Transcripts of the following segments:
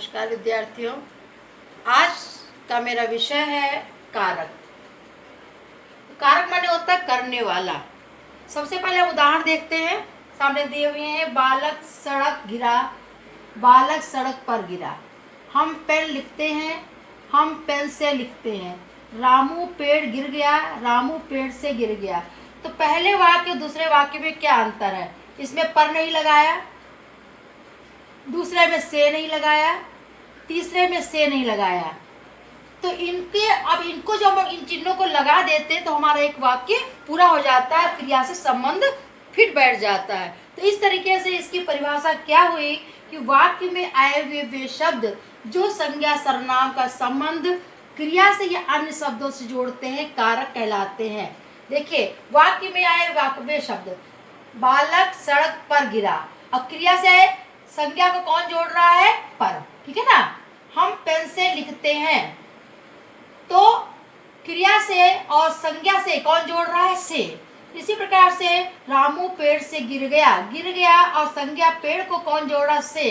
नमस्कार विद्यार्थियों। आज का मेरा विषय है कारक। कारक माने होता है करने वाला। सबसे पहले उदाहरण देखते हैं। सामने दिए हुए हैं, बालक सड़क गिरा, बालक सड़क पर गिरा। हम पेन लिखते हैं, हम पेन से लिखते हैं। रामू पेड़ गिर गया, रामू पेड़ से गिर गया। तो पहले वाक्य दूसरे वाक्य में क्या अंतर है? इसमें पर नहीं लगाया, दूसरे में से नहीं लगाया, तीसरे में से नहीं लगाया। तो इनको जब हम इन चिन्हों को लगा देते हैं तो हमारा एक वाक्य पूरा हो जाता है, क्रिया से संबंध फिट बैठ जाता है। तो इस तरीके से इसकी परिभाषा क्या हुई कि वाक्य में आए हुए वे शब्द जो संज्ञा सर्वनाम का संबंध क्रिया से या अन्य शब्दों से जोड़ते हैं कारक कहलाते हैं। देखिए, वाक्य में आए वे शब्द, बालक सड़क पर गिरा, अब क्रिया से संज्ञा को कौन जोड़ रहा है? पर। ठीक है ना। हम पेन से लिखते हैं, तो क्रिया से और संज्ञा से कौन जोड़ रहा है? से। इसी प्रकार से रामू पेड़ से गिर गया, गिर गया और संज्ञा पेड़ को कौन जोड़ रहा है? से।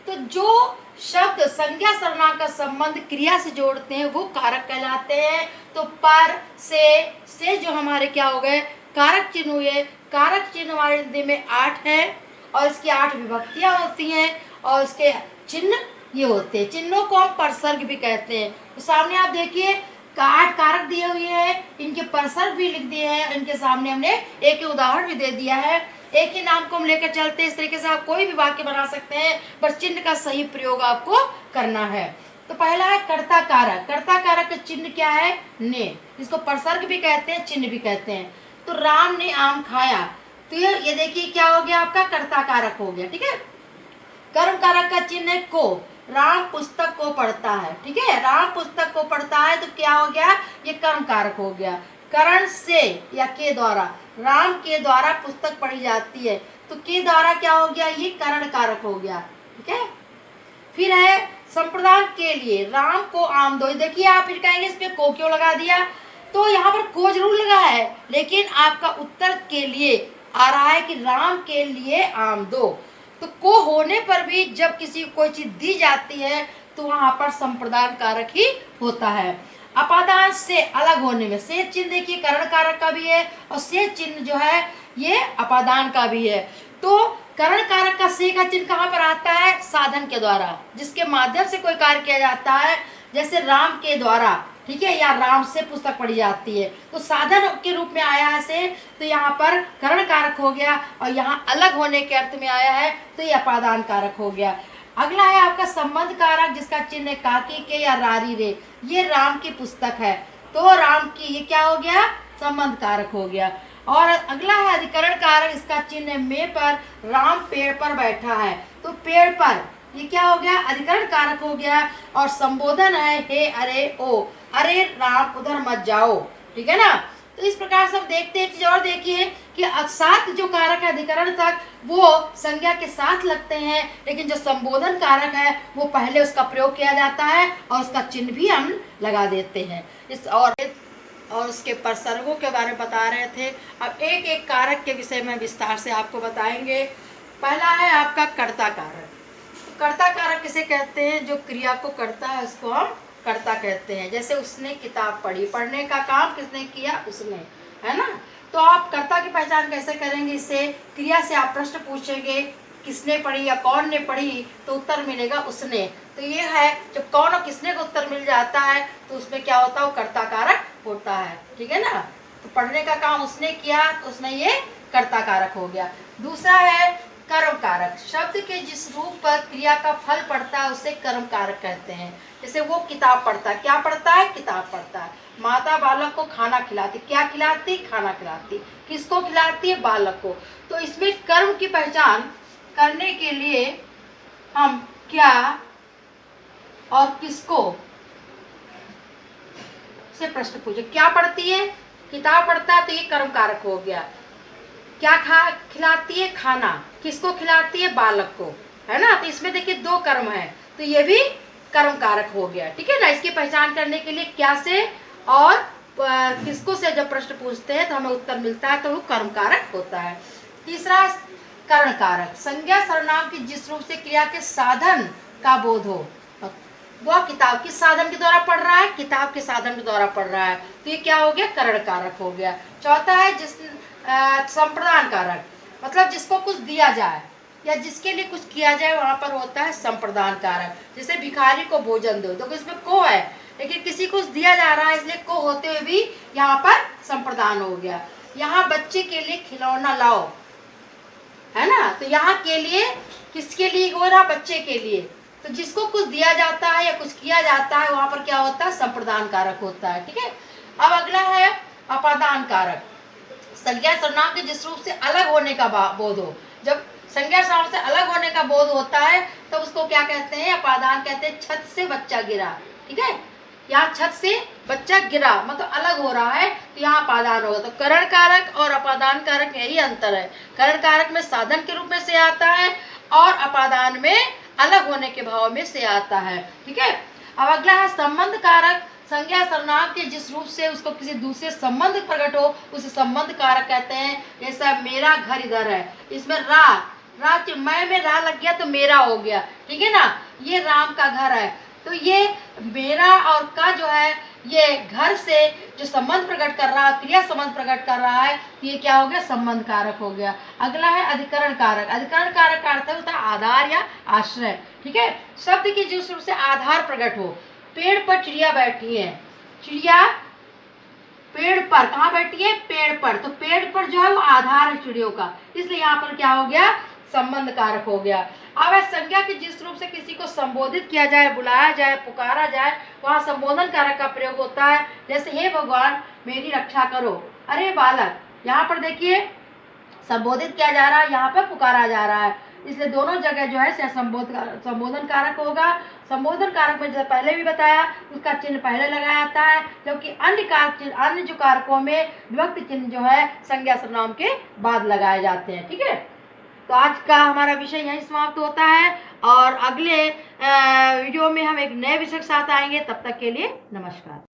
तो जो शब्द संज्ञा सर्वनाम का संबंध क्रिया से जोड़ते हैं वो कारक कहलाते हैं। तो पर, से जो हमारे क्या हो गए? कारक चिन्ह हुए। कारक चिन्ह हमारे हिंदी में 8 है और इसकी 8 विभक्तियां होती हैं और इसके चिन्ह ये होते हैं। चिन्हों को हम परसर्ग भी कहते हैं। तो सामने आप देखिए, 8 कारक दिए हुए हैं, इनके परसर्ग भी लिख दिए हैं। इनके सामने हमने एक उदाहरण भी दे दिया है। एक ही नाम को हम लेकर चलते हैं। इस तरीके से आप कोई भी वाक्य बना सकते हैं, बस चिन्ह का सही प्रयोग आपको करना है। तो पहला है कर्ता कारक। कर्ता कारक का चिन्ह क्या है? ने। इसको परसर्ग भी कहते हैं, चिन्ह भी कहते हैं। तो राम ने आम खाया, तो ये देखिए क्या हो गया? आपका कर्ता कारक हो गया। ठीक है। कर्म कारक का चिन्ह है को। राम पुस्तक को पढ़ता है। ठीक है, राम पुस्तक को पढ़ता है, तो क्या हो गया? ये कर्म कारक हो गया। करण से या के द्वारा, राम के द्वारा पुस्तक पढ़ी जाती है, तो के द्वारा क्या हो गया? ये करण कारक हो गया। ठीक है। फिर है संप्रदान के लिए, राम को आम दो। देखिए, आप फिर कहेंगे इस पे को क्यों लगा दिया? तो यहाँ पर को जरूर लगा है, लेकिन आपका उत्तर के लिए आ रहा है कि राम के लिए आम दो। तो को होने पर भी जब किसी को कोई चीज दी जाती है तो वहां पर संप्रदान कारक ही होता है। अपादान से अलग होने में, से चिन्ह देखिए करण कारक का भी है और से चिन्ह जो है ये अपादान का भी है। तो करण कारक का से का चिन्ह कहाँ पर आता है? साधन के द्वारा, जिसके माध्यम से कोई कार्य किया जाता है, जैसे राम के द्वारा। ठीक है, या राम से पुस्तक पढ़ी जाती है, तो साधन के रूप में आया है से, तो यहाँ पर करण कारक हो गया। और यहाँ अलग होने के अर्थ में आया है, तो ये अपादान कारक हो गया। अगला है आपका संबंध कारक, जिसका चिन्ह है काकी के या रारी रे। ये राम की पुस्तक है, तो राम की, ये क्या हो गया? संबंध कारक हो गया। और अगला है अधिकरण कारक, इसका चिन्ह है में पर। राम पेड़ पर बैठा है, तो पेड़ पर, ये क्या हो गया? अधिकरण कारक हो गया। और संबोधन है हे अरे ओ, अरे राम उधर मत जाओ। ठीक है ना। तो इस प्रकार से हम देखते हैं कि, और देखिए कि साथ जो कारक है अधिकरण तक वो संज्ञा के साथ लगते हैं, लेकिन जो संबोधन कारक है वो पहले उसका प्रयोग किया जाता है और उसका चिन्ह भी हम लगा देते हैं। इस और उसके परसर्गों के बारे में बता रहे थे। अब एक एक कारक के विषय में विस्तार से आपको बताएंगे। पहला है आपका कर्ता कारक। तो कर्ता कारक किसे कहते हैं? जो क्रिया को करता है उसको हम कर्ता कहते हैं। जैसे उसने किताब पढ़ी, पढ़ने का काम किसने किया? उसने, है ना। तो आप कर्ता की पहचान कैसे करेंगे? इससे क्रिया से आप प्रश्न पूछेंगे किसने पढ़ी या कौन ने पढ़ी, तो उत्तर मिलेगा उसने। तो ये है, जब कौन और किसने का उत्तर मिल जाता है तो उसमें क्या होता है? वो कर्ता कारक होता है। ठीक है ना। तो पढ़ने का काम उसने किया, तो उसने ये कर्ता कारक हो गया। दूसरा है कर्म कारक। शब्द के जिस रूप पर क्रिया का फल पड़ता है उसे कर्म कारक कहते हैं। जैसे वो किताब पढ़ता है, क्या पढ़ता है? किताब पढ़ता है। माता बालक को खाना खिलाती, क्या खिलाती? खाना खिलाती। किसको खिलाती है? बालक को। तो इसमें कर्म की पहचान करने के लिए हम क्या और किसको से प्रश्न पूछे। क्या पढ़ती है? किताब पढ़ता है, तो ये कर्म कारक हो गया। क्या खिलाती है? खाना। किसको खिलाती है? बालक को, है ना। तो इसमें देखिए 2 कर्म है, तो ये भी कर्म कारक हो गया। ठीक है ना। इसकी पहचान करने के लिए क्या से और किसको से जब प्रश्न पूछते हैं तो हमें उत्तर मिलता है, तो वो कर्म कारक होता है। तीसरा करण कारक, संज्ञा सर्वनाम की जिस रूप से क्रिया के साधन का बोध हो, वह किताब किस साधन के द्वारा पढ़ रहा है, किताब के साधन के द्वारा पढ़ रहा है, तो ये क्या हो गया, करण कारक हो गया। चौथा है जिस संप्रदान कारक, मतलब जिसको कुछ दिया जाए या जिसके लिए कुछ किया जाए वहां पर होता है संप्रदान कारक। जैसे भिखारी को भोजन दो, देखो इसमें को है लेकिन किसी को दिया जा रहा है इसलिए को होते हुए भी यहाँ पर संप्रदान हो गया। यहाँ बच्चे के लिए खिलौना लाओ, है ना, तो यहाँ के लिए किसके लिए हो रहा, बच्चे के लिए। तो जिसको कुछ दिया जाता है या कुछ किया जाता है वहां पर क्या होता है, संप्रदान कारक होता है। ठीक है, अब अगला है अपादान कारक। संज्ञा सर्वनाम के जिस रूप से अलग होने का बोध हो, जब संज्ञा सर्वनाम से अलग होने का बोध होता है तो उसको क्या कहते हैं, अपादान कहते हैं। छत से बच्चा गिरा, ठीक है, यहाँ छत से बच्चा गिरा मतलब अलग हो रहा है तो यहाँ अपादान होगा। तो करण कारक और अपादान कारक यही अंतर है, करण कारक में साधन के रूप में से आता है और अपादान में अलग होने के भाव में से आता है। ठीक है, अब अगला है संबंध कारक। संज्ञा सर्वनाम के जिस रूप से उसको किसी दूसरे संबंध प्रकट हो उसे संबंध कारक कहते हैं। जैसा मेरा घर इधर है, इसमें रा मैं में रा लग गया तो मेरा हो गया, ठीक है ना, ये राम का घर है, तो ये मेरा और का जो है ये घर से जो संबंध प्रकट कर रहा है, क्रिया संबंध प्रकट कर रहा है, तो ये क्या हो गया, संबंध कारक हो गया। अगला है अधिकरण कारक। अधिकरण कारक का अर्थ होता है आधार या आश्रय। ठीक है, शब्द के जिस रूप से आधार प्रकट हो। पेड़ पर चिड़िया बैठी है, चिड़िया पेड़ पर, कहाँ बैठी है, पेड़ पर, तो पेड़ पर जो है वो आधार है चिड़ियों का, इसलिए यहाँ पर क्या हो गया, संबंध कारक हो गया। अब संज्ञा के जिस रूप से किसी को संबोधित किया जाए, बुलाया जाए, पुकारा जाए, वहाँ संबोधन कारक का प्रयोग होता है। जैसे हे भगवान मेरी रक्षा करो, अरे बालक, यहाँ पर देखिए संबोधित किया जा रहा है, यहाँ पर पुकारा जा रहा है, इसलिए दोनों जगह जो है संबोधन कारक होगा। संबोधन कारक में जैसे पहले भी बताया उसका चिन्ह पहले लगाया जाता है, जबकि अन्य जो कारकों में विभक्ति चिन्ह जो है संज्ञा सर्वनाम के बाद लगाए जाते हैं। ठीक है, तो आज का हमारा विषय यहीं समाप्त होता है और अगले वीडियो में हम एक नए विषय के साथ आएंगे। तब तक के लिए नमस्कार।